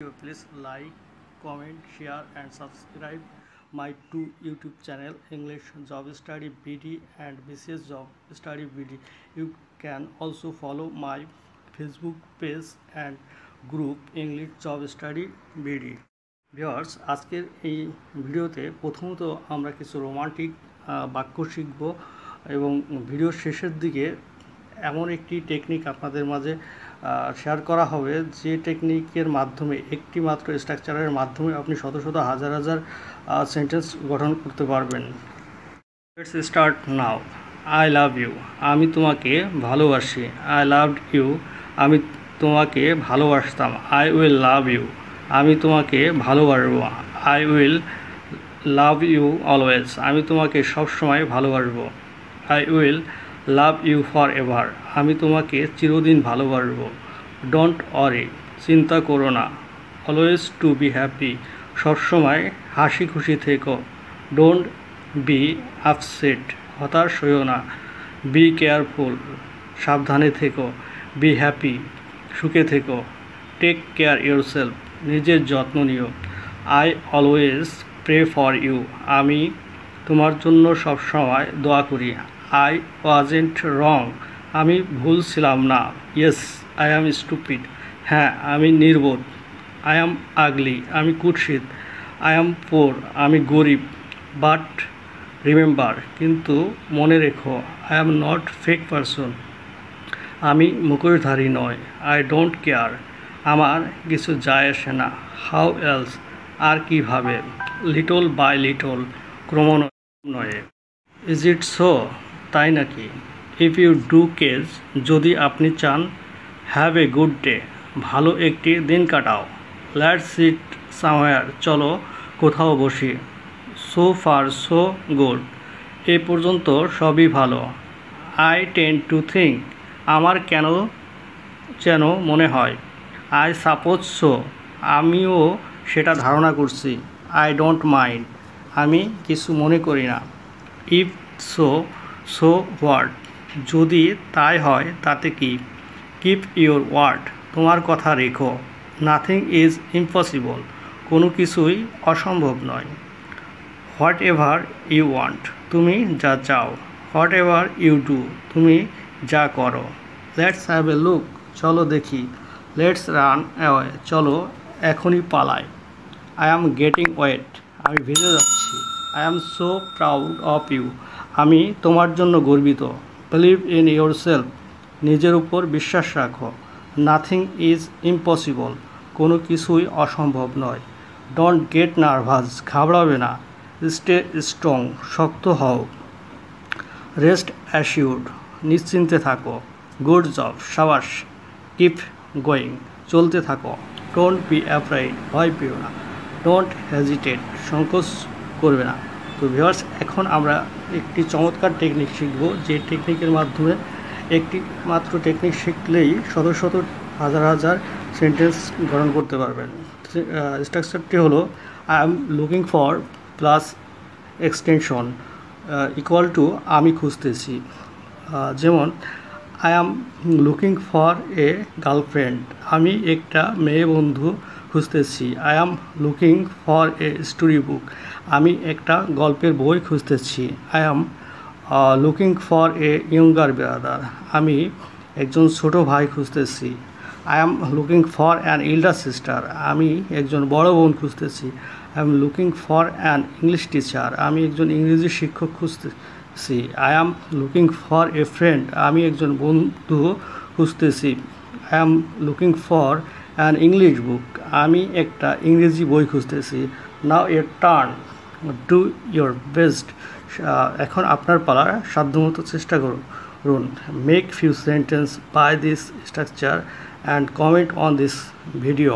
Please like, comment, share and subscribe my two YouTube channel, English Job Study BD and BCS Job Study BD. You can also follow my Facebook page and group English Job Study BD. Viewers, আজকের এই ভিডিওতে প্রথমত আমরা কিছু romantic বাক্য শিখব এবং ভিডিওর শেষের দিকে এমন একটি টেকনিক আপনাদের মাঝে শেয়ার করা হবে যে টেকনিকের মাধ্যমে একটি মাত্র স্ট্রাকচারের মাধ্যমে আপনি শত শত হাজার হাজার সেন্টেন্স গঠন করতে পারবেন। Let's start now. I love you, আমি তোমাকে ভালোবাসি। আই লাভড ইউ, আমি তোমাকে ভালোবাসতাম। আই উইল লাভ ইউ, আমি তোমাকে ভালোবাসবো। I will love you always, আমি তোমাকে সবসময় ভালোবাসবো। I will love you forever, আমি তোমাকে চিরদিন ভালোবাসবো। ডোন্ট ওয়ারি, চিন্তা করো না। অলওয়েজ টু বি হ্যাপি, সবসময় হাসি খুশি থেকো। ডোন্ট বি আপসেট, হতাশ হইও না। বি কেয়ারফুল, সাবধানে থেকো। বি হ্যাপি, সুখে থেকো। টেক কেয়ার ইয়োরসেলফ, নিজের যত্ন নিও। I always pray for you, আমি তোমার জন্য সবসময় দোয়া করি। আই ওয়াজেন্ট রং, আমি ভুল ছিলাম না। ইয়েস আই অ্যাম স্টুপিড, হ্যাঁ আমি নির্বোধ। আই অ্যাম আগলি, আমি কুৎসিত। আই অ্যাম পোর, আমি গরিব। বাট রিমেম্বার, কিন্তু মনে রেখো। I am not fake person, আমি মুখোশধারী নয়। আই ডোন্ট কেয়ার, আমার কিছু যায় আসে না। হাউ এলস, আর কীভাবে। লিটল বাই লিটল, ক্রমান্বয়ে। ইজ ইট সো, তাই নাকি। ইফ ইউ ডু কেজ, যদি আপনি চান। হ্যাভ এ গুড ডে, ভালো একটি দিন কাটাও। লেটস সিট সামওয়্যার, চলো কোথাও বসি। সো ফার সো গুড, এ পর্যন্ত সবই ভালো। আই টেন্ড টু থিঙ্ক, আমার কেন যেন মনে হয়। আই সাপোজ সো, আমিও সেটা ধারণা করছি। আই ডোন্ট মাইন্ড, আমি কিছু মনে করি না। ইফ সো, সো হোয়াট, যদি তাই হয় তাতে কি। কিপ ইউর ওয়ার্ড, তোমার কথা রেখো। নাথিং ইজ ইম্পসিবল, কোনো কিছুই অসম্ভব নয়। হোয়াট এভার ইউ ওয়ান্ট, তুমি যা চাও। হোয়াট এভার ইউ ডু, তুমি যা করো। লেটস হ্যাভ এ লুক, চলো দেখি। লেটস রান অ্যাওয়ে, চলো এখনই পালাই। আই অ্যাম গেটিং ওয়েট, আমি ভিজে যাচ্ছি। I am so proud of you, আমি তোমার জন্য গর্বিত। বিলিভ ইন ইয়োর সেলফ, নিজের উপর বিশ্বাস রাখো। নাথিং ইজ ইম্পসিবল, কোনো কিছুই অসম্ভব নয়। ডোন্ট গেট নার্ভাস, ঘাবড়াবে না। স্টে স্ট্রং, শক্ত হও। রেস্ট অ্যাসিউর্ড, নিশ্চিন্তে থাকো। গুড জব, সাবাস। কিপ গোয়িং, চলতে থাকো। ডোন্ট বি অ্যাফ্রাইড, ভয় পেও না। ডোন্ট হেজিটেট, সংকোচ করবে না। তো ভিউয়ার্স, এখন আমরা একটি চমৎকার টেকনিক শিখব, যে টেকনিকের মাধ্যমে একটি মাত্র টেকনিক শিখলেই শত শত হাজার হাজার সেন্টেন্স গঠন করতে পারবেন। স্ট্রাকচারটি হলো I am looking for plus extension equal to আমি খুঁজতেছি। যেমন I am looking for A girlfriend, আমি একটা মেয়ে বন্ধু খুঁজতেছি। I am looking for a story book, আমি একটা গল্পের বই খুঁজতেছি। I am looking for A younger brother, আমি একজন ছোট ভাই খুঁজতেছি। I am looking for an elder sister, আমি একজন বড় বোন খুঁজতেছি। I am looking for an English teacher, আমি একজন ইংরেজি শিক্ষক খুঁজতেছি। I am looking for a friend, আমি একজন বন্ধু খুঁজতেছি। I am looking for an English book, আমি একটা ইংরেজি বই খুঁজতেছি। Now a turn, do your best, এখন আপনার পালা, সাধ্যমতো চেষ্টা করুন। Make few sentence by this structure and comment on this video.